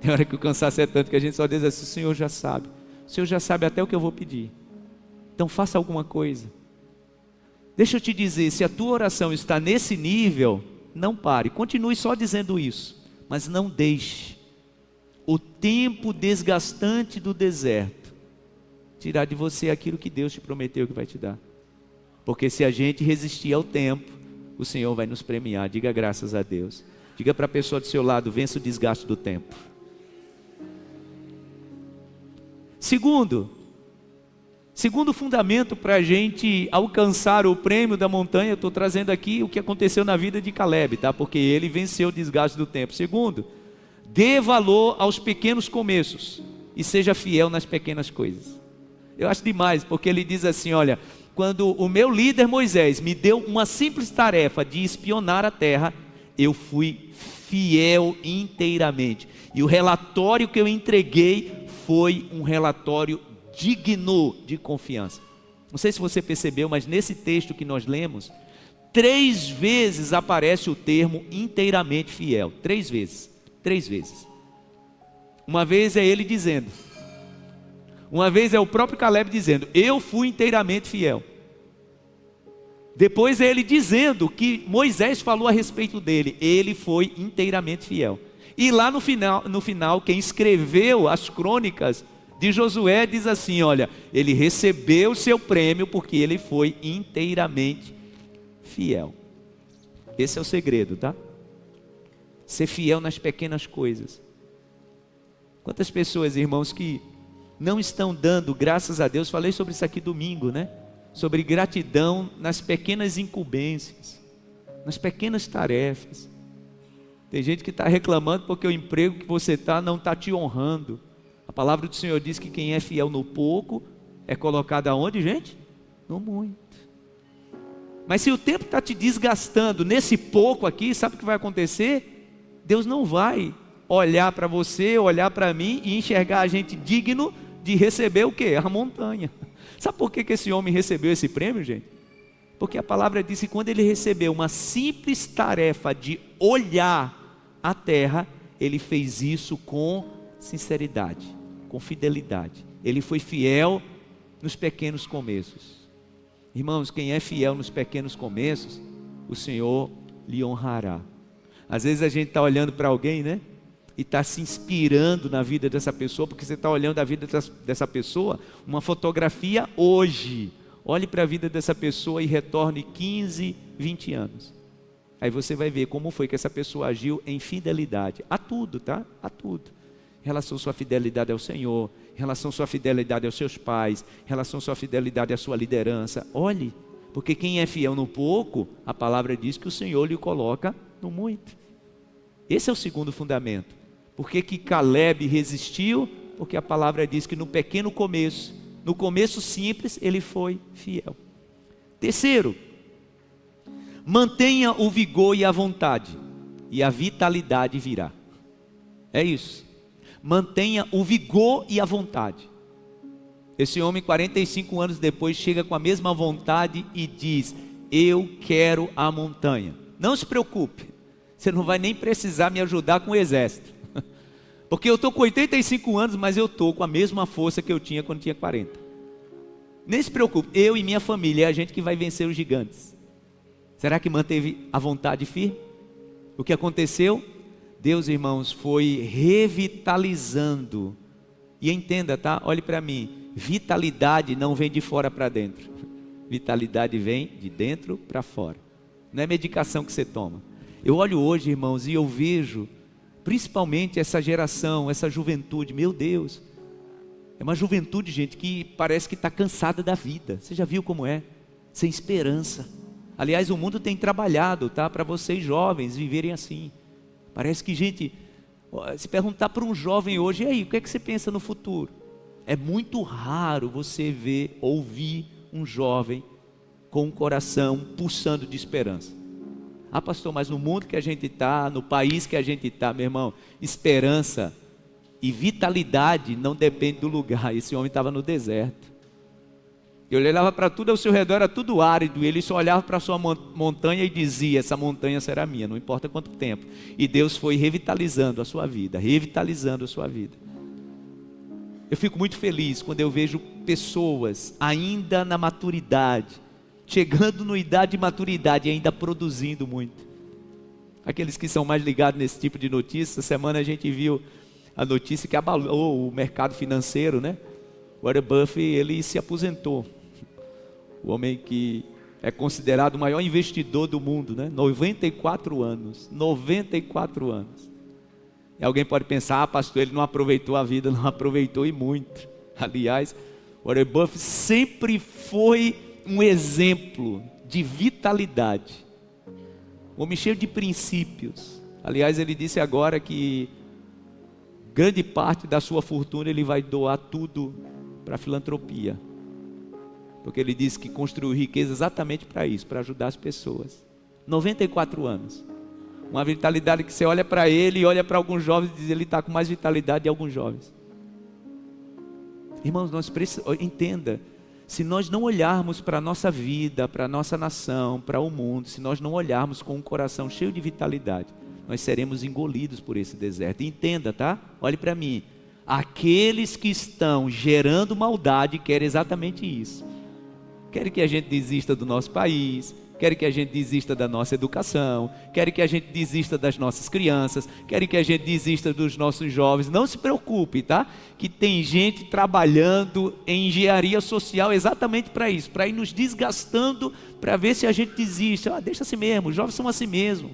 Tem hora que o cansaço é tanto que a gente só diz assim: o Senhor já sabe. O Senhor já sabe até o que eu vou pedir. Então faça alguma coisa. Deixa eu te dizer, se a tua oração está nesse nível, não pare, continue só dizendo isso, mas não deixe o tempo desgastante do deserto tirar de você aquilo que Deus te prometeu que vai te dar. Porque se a gente resistir ao tempo, o Senhor vai nos premiar. Diga graças a Deus. Diga para a pessoa do seu lado: vença o desgaste do tempo. Segundo fundamento para a gente alcançar o prêmio da montanha, eu estou trazendo aqui o que aconteceu na vida de Caleb, tá? Porque ele venceu o desgaste do tempo. Segundo, dê valor aos pequenos começos e seja fiel nas pequenas coisas. Eu acho demais, porque ele diz assim: olha, quando o meu líder Moisés me deu uma simples tarefa de espionar a terra, eu fui fiel inteiramente. E o relatório que eu entreguei foi um relatório digno de confiança. Não sei se você percebeu, mas nesse texto que nós lemos, 3 vezes aparece o termo inteiramente fiel. 3 vezes. Uma vez é ele dizendo, uma vez é o próprio Caleb dizendo, eu fui inteiramente fiel. Depois é ele dizendo que Moisés falou a respeito dele, ele foi inteiramente fiel. E lá no final, quem escreveu as crônicas de Josué diz assim, olha, ele recebeu o seu prêmio porque ele foi inteiramente fiel. Esse é o segredo, tá? Ser fiel nas pequenas coisas. Quantas pessoas, irmãos, que não estão dando graças a Deus, falei sobre isso aqui domingo, né? Sobre gratidão nas pequenas incumbências, nas pequenas tarefas. Tem gente que está reclamando porque o emprego que você está não está te honrando. A palavra do Senhor diz que quem é fiel no pouco é colocado aonde, gente? No muito. Mas se o tempo está te desgastando nesse pouco aqui, sabe o que vai acontecer? Deus não vai olhar para você, olhar para mim e enxergar a gente digno de receber o quê? A montanha. Sabe por que esse homem recebeu esse prêmio, gente? Porque a palavra diz que quando ele recebeu uma simples tarefa de olhar a terra, ele fez isso com sinceridade, com fidelidade. Ele foi fiel nos pequenos começos. Irmãos, quem é fiel nos pequenos começos, o Senhor lhe honrará. Às vezes a gente está olhando para alguém, né? E está se inspirando na vida dessa pessoa, porque você está olhando a vida dessa pessoa, uma fotografia hoje. Olhe para a vida dessa pessoa e retorne 15, 20 anos. Aí você vai ver como foi que essa pessoa agiu em fidelidade. A tudo, tá? A tudo. Em relação à sua fidelidade ao Senhor, em relação à sua fidelidade aos seus pais, em relação à sua fidelidade à sua liderança. Olhe, porque quem é fiel no pouco, a palavra diz que o Senhor lhe coloca no muito. Esse é o segundo fundamento. Por que que Caleb resistiu? Porque a palavra diz que no pequeno começo, no começo simples, ele foi fiel. Terceiro, mantenha o vigor e a vontade, e a vitalidade virá. É isso. Mantenha o vigor e a vontade. Esse homem, 45 anos depois, chega com a mesma vontade e diz, eu quero a montanha. Não se preocupe, você não vai nem precisar me ajudar com o exército. Porque eu estou com 85 anos, mas eu estou com a mesma força que eu tinha quando tinha 40. Nem se preocupe, eu e minha família é a gente que vai vencer os gigantes. Será que manteve a vontade firme? O que aconteceu? Deus, irmãos, foi revitalizando. E entenda, tá? Olhe para mim. Vitalidade não vem de fora para dentro. Vitalidade vem de dentro para fora. Não é medicação que você toma. Eu olho hoje, irmãos, e eu vejo, principalmente essa geração, essa juventude, meu Deus. É uma juventude, gente, que parece que está cansada da vida. Você já viu como é? Sem esperança. Aliás, o mundo tem trabalhado, tá? Para vocês jovens viverem assim. Parece que, gente, se perguntar para um jovem hoje, e aí, o que é que você pensa no futuro? É muito raro você ver, ouvir um jovem com um coração pulsando de esperança. Ah, pastor, mas no mundo que a gente está, no país que a gente está, meu irmão, esperança e vitalidade não depende do lugar. Esse homem estava no deserto. Ele olhava para tudo ao seu redor, era tudo árido, e ele só olhava para a sua montanha e dizia, essa montanha será minha, não importa quanto tempo. E Deus foi revitalizando a sua vida, revitalizando a sua vida. Eu fico muito feliz quando eu vejo pessoas ainda na maturidade, chegando na idade de maturidade e ainda produzindo muito. Aqueles que são mais ligados nesse tipo de notícia, essa semana a gente viu a notícia que abalou o mercado financeiro, né? Warren Buffett, ele se aposentou. O homem que é considerado o maior investidor do mundo, né? 94 anos. 94 anos. E alguém pode pensar, ah, pastor, ele não aproveitou a vida. Não aproveitou e muito. Aliás, Warren Buffett sempre foi um exemplo de vitalidade. Um homem cheio de princípios. Aliás, ele disse agora que grande parte da sua fortuna ele vai doar tudo para a filantropia, porque ele disse que construiu riqueza exatamente para isso, para ajudar as pessoas. 94 anos, uma vitalidade que você olha para ele e olha para alguns jovens e diz, ele está com mais vitalidade de alguns jovens. Irmãos, nós precisamos, entenda, se nós não olharmos para a nossa vida, para a nossa nação, para o mundo, se nós não olharmos com um coração cheio de vitalidade, nós seremos engolidos por esse deserto. E entenda, tá? Olhe para mim, Aqueles que estão gerando maldade querem exatamente isso. Querem que a gente desista do nosso país, querem que a gente desista da nossa educação, querem que a gente desista das nossas crianças, querem que a gente desista dos nossos jovens. Não se preocupe, tá? Que tem gente trabalhando em engenharia social exatamente para isso, para ir nos desgastando, para ver se a gente desiste. Deixa assim mesmo, os jovens são assim mesmo.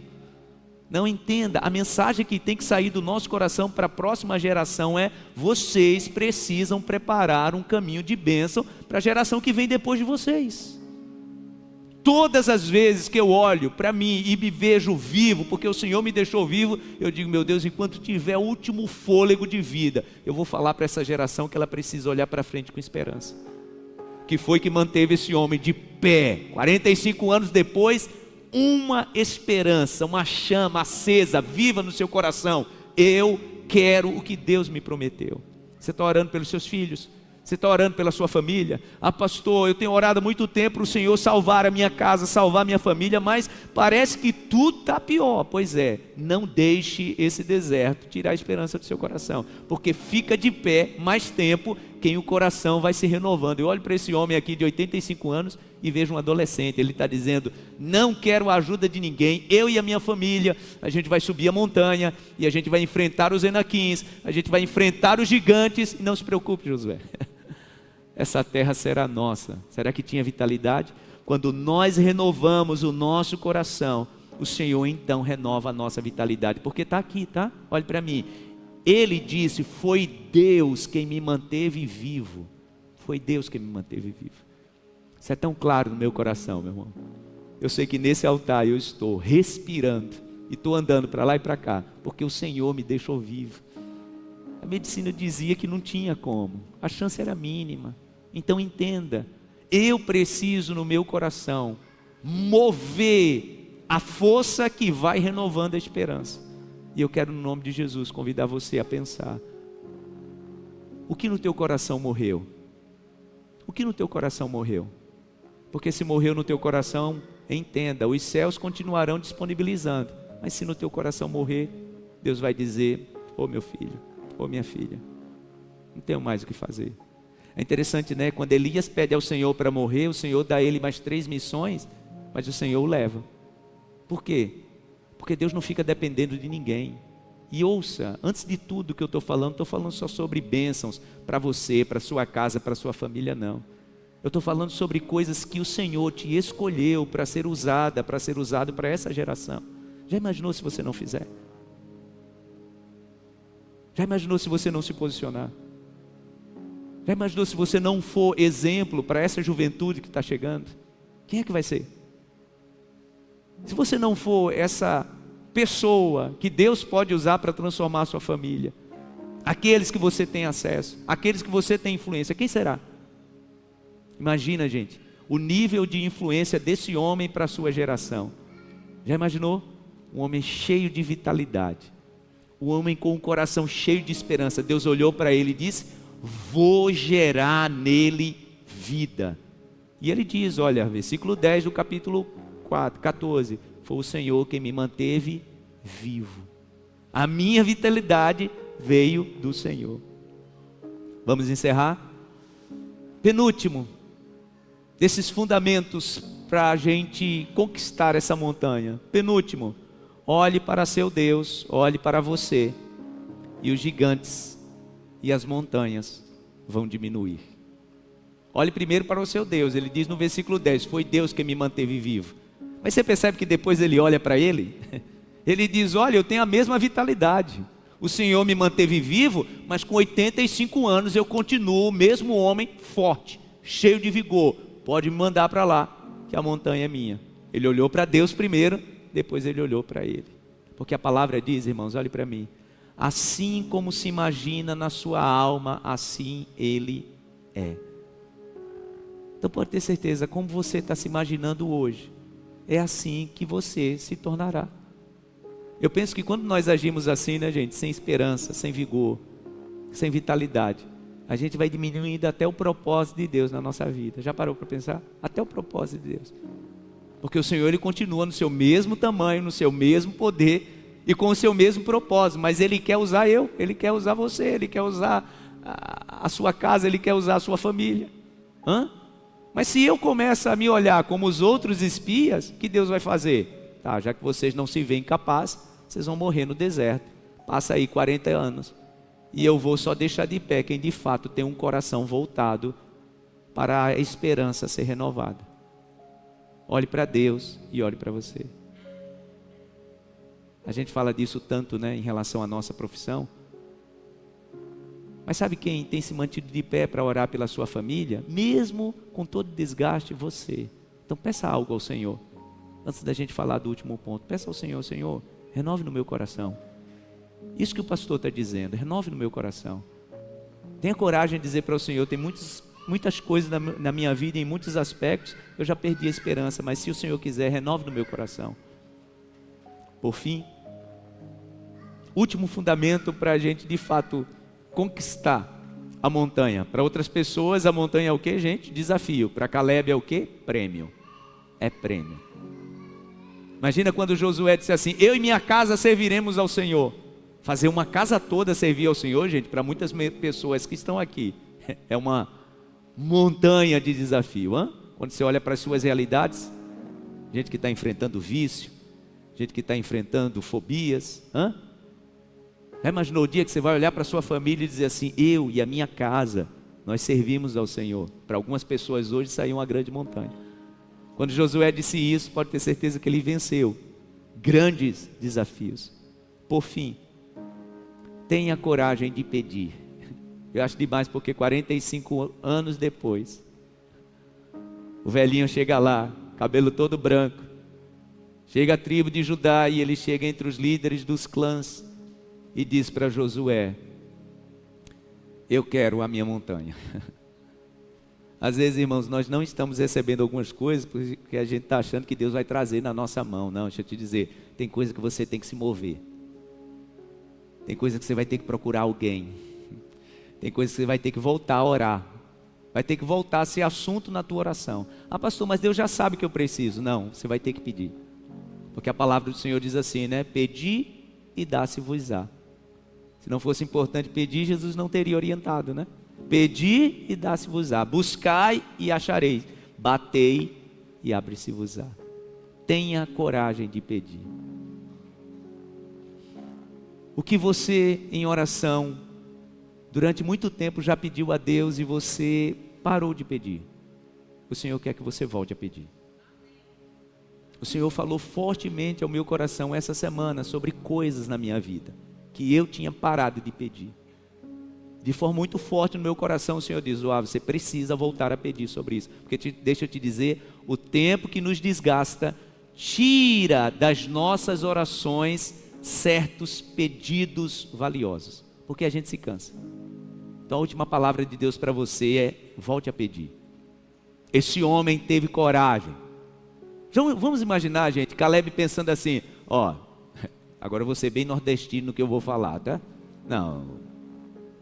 Não, entenda, a mensagem que tem que sair do nosso coração para a próxima geração é: vocês precisam preparar um caminho de bênção para a geração que vem depois de vocês. Todas as vezes que eu olho para mim e me vejo vivo, porque o Senhor me deixou vivo, eu digo: meu Deus, enquanto tiver o último fôlego de vida, eu vou falar para essa geração que ela precisa olhar para frente com esperança. Que foi que manteve esse homem de pé, 45 anos depois, uma esperança, uma chama acesa, viva no seu coração: eu quero o que Deus me prometeu. Você está orando pelos seus filhos? Você está orando pela sua família? Pastor, eu tenho orado há muito tempo para o Senhor salvar a minha casa, salvar a minha família, mas parece que tudo está pior. Pois é, não deixe esse deserto tirar a esperança do seu coração, porque fica de pé mais tempo quem o coração vai se renovando. Eu olho para esse homem aqui de 85 anos e vejo um adolescente. Ele está dizendo: não quero a ajuda de ninguém, eu e a minha família, a gente vai subir a montanha e a gente vai enfrentar os Enaquins, a gente vai enfrentar os gigantes. E não se preocupe, Josué, essa terra será nossa. Será que tinha vitalidade? Quando nós renovamos o nosso coração, o Senhor então renova a nossa vitalidade, porque está aqui, tá? Olhe para mim. Ele disse: foi Deus quem me manteve vivo. Foi Deus quem me manteve vivo. Isso é tão claro no meu coração, meu irmão. Eu sei que nesse altar eu estou respirando e estou andando para lá e para cá, porque o Senhor me deixou vivo. A medicina dizia que não tinha como, a chance era mínima. Então entenda, eu preciso no meu coração mover a força que vai renovando a esperança. E eu quero, no nome de Jesus, convidar você a pensar: o que no teu coração morreu? O que no teu coração morreu? Porque se morreu no teu coração, entenda, os céus continuarão disponibilizando. Mas se no teu coração morrer, Deus vai dizer: ô meu filho, ô minha filha, não tenho mais o que fazer. É interessante, né? Quando Elias pede ao Senhor para morrer, o Senhor dá a ele mais 3 missões, mas o Senhor o leva. Por quê? Porque Deus não fica dependendo de ninguém. E ouça, antes de tudo que eu estou falando só sobre bênçãos para você, para sua casa, para sua família, não. Eu estou falando sobre coisas que o Senhor te escolheu para ser usado para essa geração. Já imaginou se você não fizer? Já imaginou se você não se posicionar? Já imaginou se você não for exemplo para essa juventude que está chegando? Quem é que vai ser? Se você não for essa pessoa que Deus pode usar para transformar a sua família, aqueles que você tem acesso, aqueles que você tem influência, quem será? Imagina, gente, o nível de influência desse homem para a sua geração. Já imaginou? Um homem cheio de vitalidade, um homem com um coração cheio de esperança. Deus olhou para ele e disse: vou gerar nele vida. E ele diz, olha, versículo 10 do capítulo 14: foi o Senhor quem me manteve vivo. A minha vitalidade veio do Senhor. Vamos encerrar? Penúltimo desses fundamentos para a gente conquistar essa montanha. Penúltimo: olhe para seu Deus, olhe para você, e os gigantes e as montanhas vão diminuir. Olhe primeiro para o seu Deus. Ele diz no versículo 10: foi Deus que me manteve vivo. Mas você percebe que depois ele olha para ele? Ele diz: olha, eu tenho a mesma vitalidade. O Senhor me manteve vivo, mas com 85 anos eu continuo o mesmo homem forte, cheio de vigor. Pode me mandar para lá, que a montanha é minha. Ele olhou para Deus primeiro, depois ele olhou para ele. Porque a palavra diz, irmãos, olhe para mim: assim como se imagina na sua alma, assim ele é. Então pode ter certeza, como você está se imaginando hoje, é assim que você se tornará. Eu penso que quando nós agimos assim, né, gente, sem esperança, sem vigor, sem vitalidade, a gente vai diminuindo até o propósito de Deus na nossa vida. Já parou para pensar? Até o propósito de Deus. Porque o Senhor, Ele continua no seu mesmo tamanho, no seu mesmo poder, e com o seu mesmo propósito, mas Ele quer usar eu, Ele quer usar você, Ele quer usar a sua casa, Ele quer usar a sua família. Mas se eu começo a me olhar como os outros espias, o que Deus vai fazer? Tá, já que vocês não se veem capazes, vocês vão morrer no deserto. Passa aí 40 anos. E eu vou só deixar de pé quem de fato tem um coração voltado para a esperança ser renovada. Olhe para Deus e olhe para você. A gente fala disso tanto, né, em relação à nossa profissão. Mas sabe quem tem se mantido de pé para orar pela sua família? Mesmo com todo o desgaste, você. Então peça algo ao Senhor. Antes da gente falar do último ponto, peça ao Senhor: Senhor, renove no meu coração. Isso que o pastor está dizendo, renove no meu coração. Tenha coragem de dizer para o Senhor: tem muitas coisas na minha vida, em muitos aspectos, eu já perdi a esperança, mas se o Senhor quiser, renove no meu coração. Por fim, último fundamento para a gente de fato conquistar a montanha. Para outras pessoas a montanha é o que, gente? Desafio. Para Caleb é o que? Prêmio. É prêmio. Imagina quando Josué disse assim: eu e minha casa serviremos ao Senhor. Fazer uma casa toda servir ao Senhor, gente, para muitas pessoas que estão aqui, é uma montanha de desafio. Quando você olha para as suas realidades, gente que está enfrentando vício, gente que está enfrentando fobias. Já imaginou o dia que você vai olhar para a sua família e dizer assim: eu e a minha casa, nós servimos ao Senhor? Para algumas pessoas hoje saiu uma grande montanha. Quando Josué disse isso, pode ter certeza que ele venceu grandes desafios. Por fim, tenha coragem de pedir. Eu acho demais porque 45 anos depois, o velhinho chega lá, cabelo todo branco, chega a tribo de Judá e ele chega entre os líderes dos clãs e diz para Josué: eu quero a minha montanha. Às vezes, irmãos, nós não estamos recebendo algumas coisas porque a gente está achando que Deus vai trazer na nossa mão. Não, deixa eu te dizer, tem coisa que você tem que se mover. Tem coisa que você vai ter que procurar alguém. Tem coisa que você vai ter que voltar a orar. Vai ter que voltar a ser assunto na tua oração. Ah, pastor, mas Deus já sabe que eu preciso. Não, você vai ter que pedir. Porque a palavra do Senhor diz assim, né? Pedi e dá-se-vos-á. Se não fosse importante pedir, Jesus não teria orientado, né? Pedi e dá-se-vos-á. Buscai e achareis. Batei e abre-se-vos-á. Tenha coragem de pedir. O que você, em oração, durante muito tempo já pediu a Deus e você parou de pedir, o Senhor quer que você volte a pedir. O Senhor falou fortemente ao meu coração essa semana sobre coisas na minha vida que eu tinha parado de pedir. De forma muito forte no meu coração, o Senhor diz: você precisa voltar a pedir sobre isso. Porque deixa eu te dizer, o tempo que nos desgasta tira das nossas orações certos pedidos valiosos, porque a gente se cansa. Então a última palavra de Deus para você é: volte a pedir. Esse homem teve coragem. Vamos imaginar, gente, Caleb pensando assim: agora eu vou ser bem nordestino no que eu vou falar, tá? Não,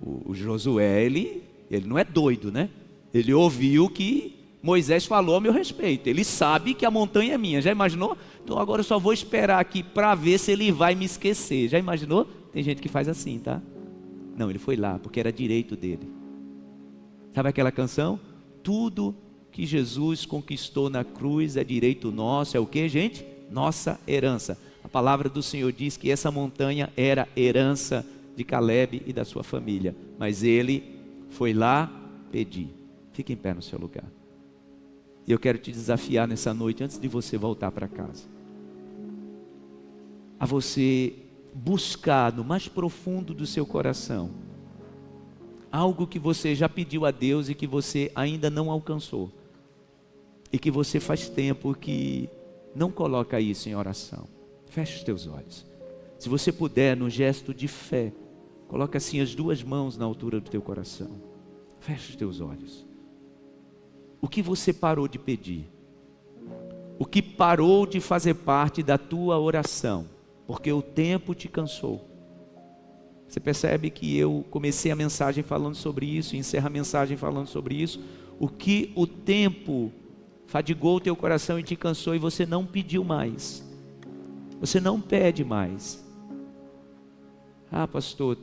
o Josué, ele não é doido, né? Ele ouviu o que Moisés falou a meu respeito. Ele sabe que a montanha é minha. Já imaginou? Então agora eu só vou esperar aqui para ver se ele vai me esquecer. Já imaginou? Tem gente que faz assim, tá? Não, ele foi lá porque era direito dele. Sabe aquela canção? Tudo que Jesus conquistou na cruz é direito nosso. É o que, gente? Nossa herança. A palavra do Senhor diz que essa montanha era herança de Caleb e da sua família. Mas ele foi lá pedir. Fique em pé no seu lugar. E eu quero te desafiar nessa noite, antes de você voltar para casa, a você buscar no mais profundo do seu coração algo que você já pediu a Deus e que você ainda não alcançou, e que você faz tempo que não coloca isso em oração. Feche os teus olhos. Se você puder, num gesto de fé, coloca assim as duas mãos na altura do teu coração. Feche os teus olhos. O que você parou de pedir? O que parou de fazer parte da tua oração? Porque o tempo te cansou. Você percebe que eu comecei a mensagem falando sobre isso, e encerro a mensagem falando sobre isso. O que o tempo fadigou o teu coração e te cansou, e você não pediu mais. Você não pede mais. Ah, pastor,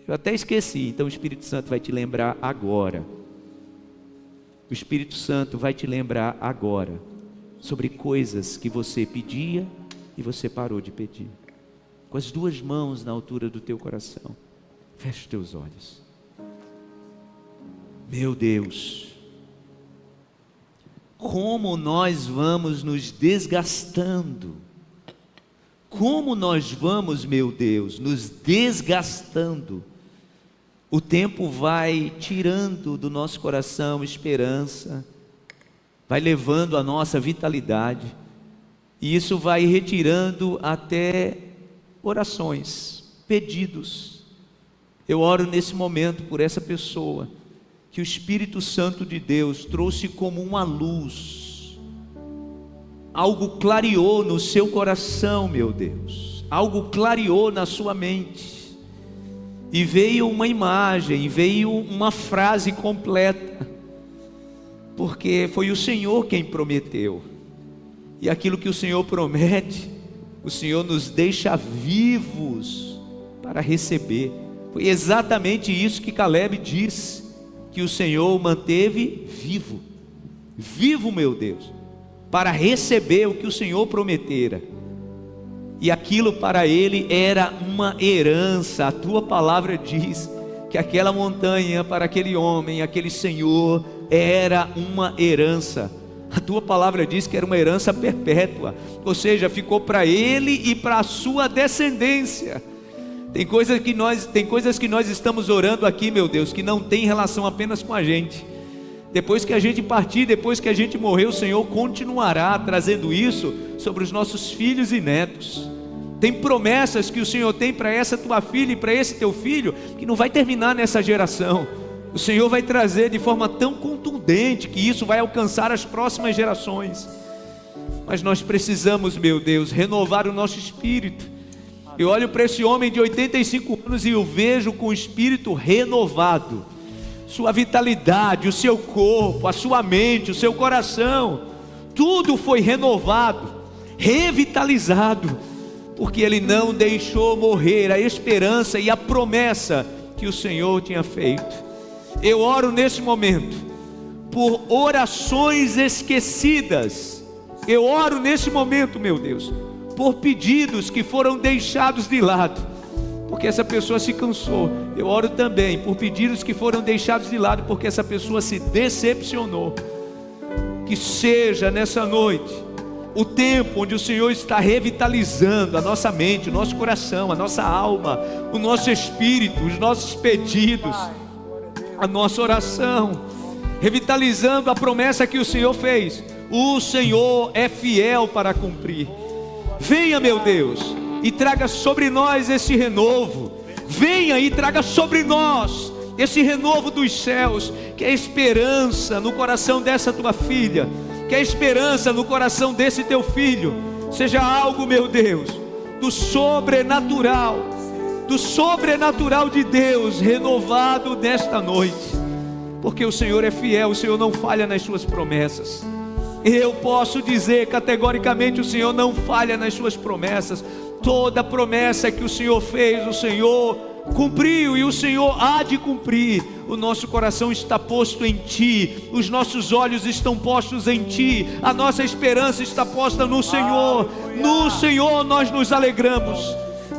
eu até esqueci. Então o Espírito Santo vai te lembrar agora. O Espírito Santo vai te lembrar agora sobre coisas que você pedia e você parou de pedir. Com as duas mãos na altura do teu coração, feche os teus olhos. Meu Deus, como nós vamos nos desgastando, como nós vamos, meu Deus, nos desgastando. O tempo vai tirando do nosso coração esperança, vai levando a nossa vitalidade, e isso vai retirando até orações, pedidos. Eu oro nesse momento por essa pessoa, que o Espírito Santo de Deus trouxe como uma luz, algo clareou no seu coração, meu Deus, algo clareou na sua mente, e veio uma imagem, veio uma frase completa, porque foi o Senhor quem prometeu, e aquilo que o Senhor promete, o Senhor nos deixa vivos para receber. Foi exatamente isso que Caleb disse, que o Senhor o manteve vivo, vivo, meu Deus, para receber o que o Senhor prometera. E aquilo para ele era uma herança. A tua palavra diz que aquela montanha para aquele homem, aquele senhor, era uma herança. A tua palavra diz que era uma herança perpétua, ou seja, ficou para ele e para a sua descendência. Tem coisas que nós estamos orando aqui, meu Deus, que não tem relação apenas com a gente. Depois que a gente partir, depois que a gente morrer, o Senhor continuará trazendo isso sobre os nossos filhos e netos. Tem promessas que o Senhor tem para essa tua filha e para esse teu filho, que não vai terminar nessa geração. O Senhor vai trazer de forma tão contundente, que isso vai alcançar as próximas gerações. Mas nós precisamos, meu Deus, renovar o nosso espírito. Eu olho para esse homem de 85 anos e eu vejo com o espírito renovado. Sua vitalidade, o seu corpo, a sua mente, o seu coração, tudo foi renovado, revitalizado, porque ele não deixou morrer a esperança e a promessa que o Senhor tinha feito. Eu oro nesse momento por orações esquecidas. Eu oro nesse momento, meu Deus, por pedidos que foram deixados de lado, porque essa pessoa se cansou. Eu oro também por pedidos que foram deixados de lado, porque essa pessoa se decepcionou. Que seja nessa noite o tempo onde o Senhor está revitalizando a nossa mente, o nosso coração, a nossa alma, o nosso espírito, os nossos pedidos, a nossa oração, revitalizando a promessa que o Senhor fez. O Senhor é fiel para cumprir. Venha, meu Deus, e traga sobre nós esse renovo. Venha e traga sobre nós esse renovo dos céus, que é esperança no coração dessa tua filha, que é esperança no coração desse teu filho. Seja algo, meu Deus, do sobrenatural de Deus renovado nesta noite, porque o Senhor é fiel, o Senhor não falha nas suas promessas. Eu posso dizer categoricamente, o Senhor não falha nas suas promessas. Toda promessa que o Senhor fez, o Senhor cumpriu, e o Senhor há de cumprir. O nosso coração está posto em Ti, os nossos olhos estão postos em Ti, a nossa esperança está posta no Senhor. No Senhor nós nos alegramos,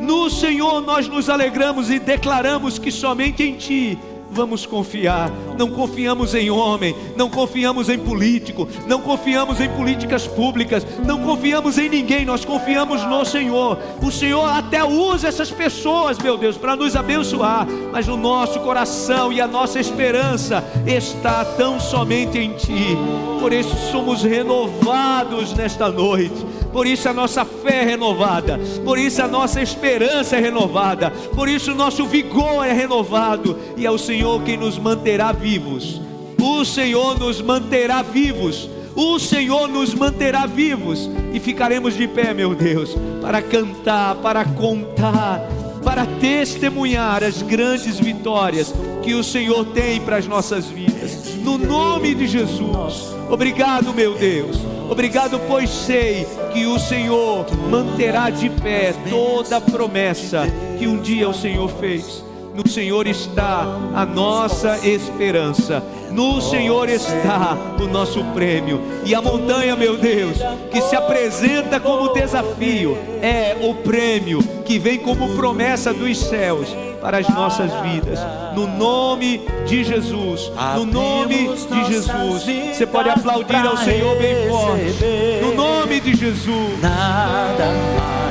no Senhor nós nos alegramos e declaramos que somente em Ti vamos confiar. Não confiamos em homem, não confiamos em político, não confiamos em políticas públicas, não confiamos em ninguém, nós confiamos no Senhor. O Senhor até usa essas pessoas, meu Deus, para nos abençoar, mas o nosso coração e a nossa esperança está tão somente em Ti. Por isso somos renovados nesta noite, por isso a nossa fé é renovada, por isso a nossa esperança é renovada, por isso o nosso vigor é renovado, e é o Senhor quem nos manterá vivos. O Senhor nos manterá vivos, o Senhor nos manterá vivos, e ficaremos de pé, meu Deus, para cantar, para contar, para testemunhar as grandes vitórias que o Senhor tem para as nossas vidas, no nome de Jesus. Obrigado, meu Deus, obrigado, pois sei que o Senhor manterá de pé toda a promessa que um dia o Senhor fez. No Senhor está a nossa esperança. No Senhor está o nosso prêmio. E a montanha, meu Deus, que se apresenta como desafio, é o prêmio que vem como promessa dos céus para as nossas vidas. No nome de Jesus. No nome de Jesus. Você pode aplaudir ao Senhor bem forte. No nome de Jesus.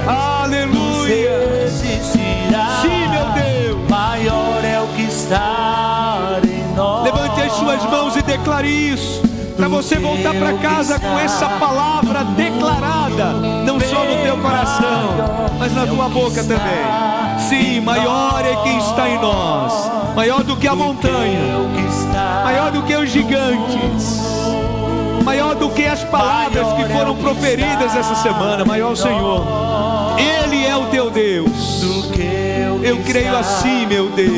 Aleluia. Sim, meu Deus. Maior é o que está em nós. Levante as suas mãos e declare isso, para você voltar para casa com essa palavra declarada, não só no teu coração, mas na tua boca também. Sim, maior é quem está em nós, maior do que a montanha, maior do que os gigantes, maior do que as palavras que foram proferidas essa semana. Maior o Senhor, Ele é o teu Deus. Eu creio assim, meu Deus.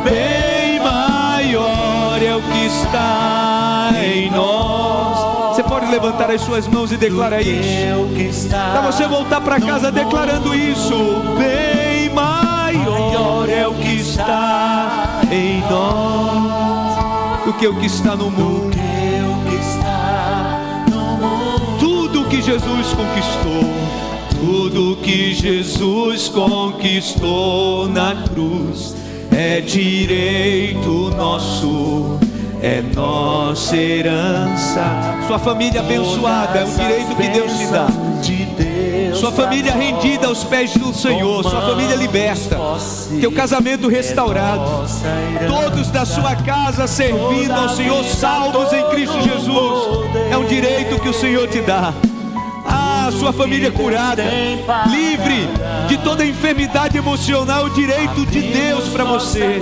Bem maior é o que está em nós. Você pode levantar as suas mãos e declarar isso, para você voltar para casa declarando isso. Bem maior é o que está em nós do que o que está no mundo. Tudo que Jesus conquistou, tudo que Jesus conquistou na cruz é direito nosso, é nossa herança. Sua família abençoada é um direito que Deus te dá. Sua família rendida aos pés do Senhor, sua família liberta, teu casamento restaurado, todos da sua casa servindo ao Senhor, salvos em Cristo Jesus. É um direito que o Senhor te dá. Sua família curada, livre de toda enfermidade emocional, o direito de Deus para você.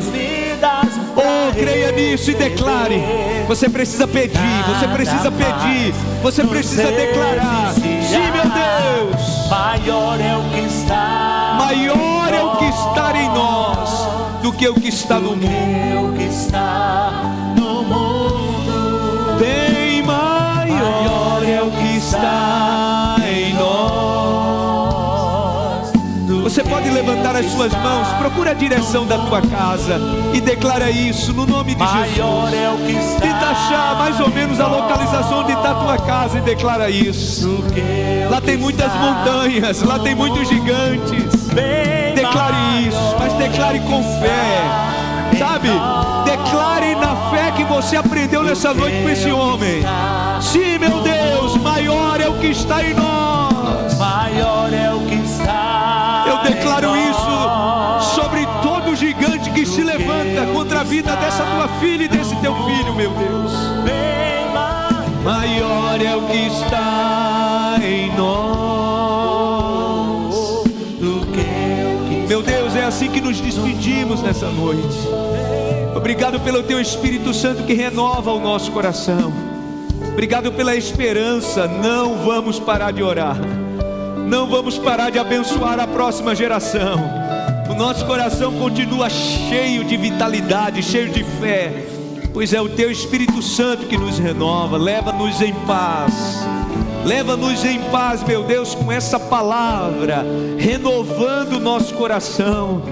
Oh, creia nisso e declare. Você precisa pedir, você precisa pedir, você precisa declarar. Sim, meu Deus. Maior é o que está, maior é o que está em nós do que o que está no mundo. Bem maior é o que está em nós. Você pode levantar as suas mãos, procura a direção da tua casa e declara isso no nome de Jesus. Tenta achar mais ou menos a localização onde está a tua casa e declara isso. Lá tem muitas montanhas, lá tem muitos gigantes. Declare isso, mas declare com fé, sabe? Declare na fé que você aprendeu nessa noite com esse homem. Sim, meu Deus, maior é o que está em nós. Maior é o que está. Eu declaro isso sobre todo gigante que se levanta contra a vida dessa tua filha e desse teu filho, meu Deus. Maior é o que está em nós. Meu Deus, é assim que nos despedimos nessa noite. Obrigado pelo teu Espírito Santo que renova o nosso coração. Obrigado pela esperança. Não vamos parar de orar, não vamos parar de abençoar a próxima geração. O nosso coração continua cheio de vitalidade, cheio de fé, pois é o teu Espírito Santo que nos renova. Leva-nos em paz, leva-nos em paz, meu Deus, com essa palavra, renovando o nosso coração.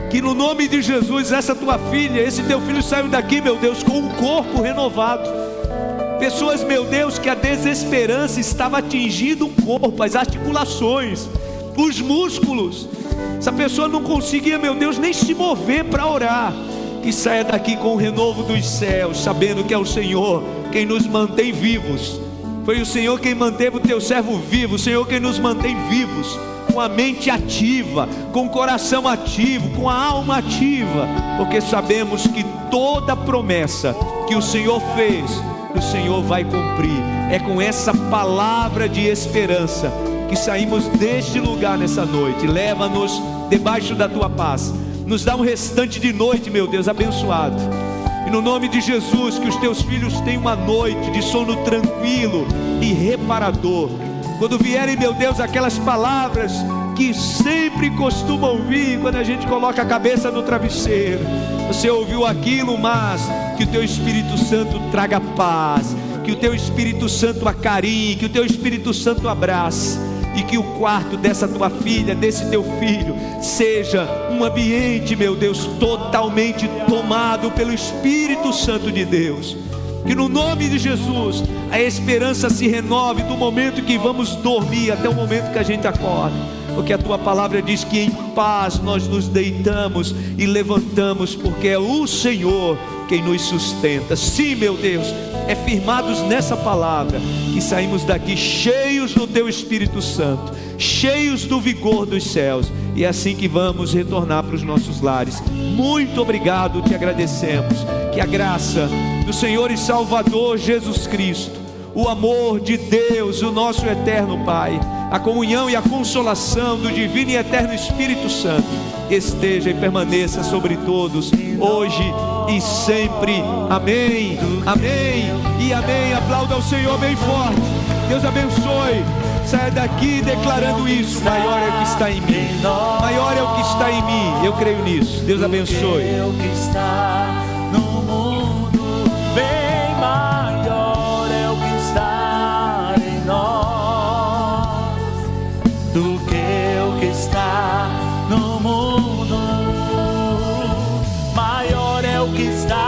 Que no nome de Jesus, essa tua filha, esse teu filho saiam daqui, meu Deus, com um corpo renovado. Pessoas, meu Deus, que a desesperança estava atingindo o corpo, as articulações, os músculos. Essa pessoa não conseguia, meu Deus, nem se mover para orar. Que saia daqui com o renovo dos céus, sabendo que é o Senhor quem nos mantém vivos. Foi o Senhor quem manteve o teu servo vivo, o Senhor quem nos mantém vivos, com a mente ativa, com o coração ativo, com a alma ativa, porque sabemos que toda promessa que o Senhor fez, o Senhor vai cumprir. É com essa palavra de esperança que saímos deste lugar nessa noite. Leva-nos debaixo da tua paz, nos dá um restante de noite, meu Deus, abençoado. E no nome de Jesus, que os teus filhos tenham uma noite de sono tranquilo e reparador. Quando vierem, meu Deus, aquelas palavras que sempre costuma ouvir quando a gente coloca a cabeça no travesseiro, você ouviu aquilo, mas que o teu Espírito Santo traga paz, que o teu Espírito Santo acarinhe, que o teu Espírito Santo abrace. e que o quarto dessa tua filha, desse teu filho, seja um ambiente, meu Deus, totalmente tomado pelo Espírito Santo de Deus. Que no nome de Jesus a esperança se renove do momento que vamos dormir até o momento que a gente acorda, porque a tua palavra diz que em paz nós nos deitamos e levantamos, porque é o Senhor quem nos sustenta. Sim, meu Deus, é firmados nessa palavra que saímos daqui cheios do teu Espírito Santo, cheios do vigor dos céus, e é assim que vamos retornar para os nossos lares. Muito obrigado, te agradecemos. Que a graça do Senhor e Salvador Jesus Cristo, o amor de Deus, o nosso eterno Pai, a comunhão e a consolação do divino e eterno Espírito Santo esteja e permaneça sobre todos, hoje e sempre. Amém, amém e amém. Aplauda ao Senhor bem forte. Deus abençoe. Saia daqui declarando isso: maior é o que está em mim, maior é o que está em mim. Eu creio nisso. Deus abençoe. O que está no mundo, bem maior é o que está em nós do que o que está no mundo. Maior é o que está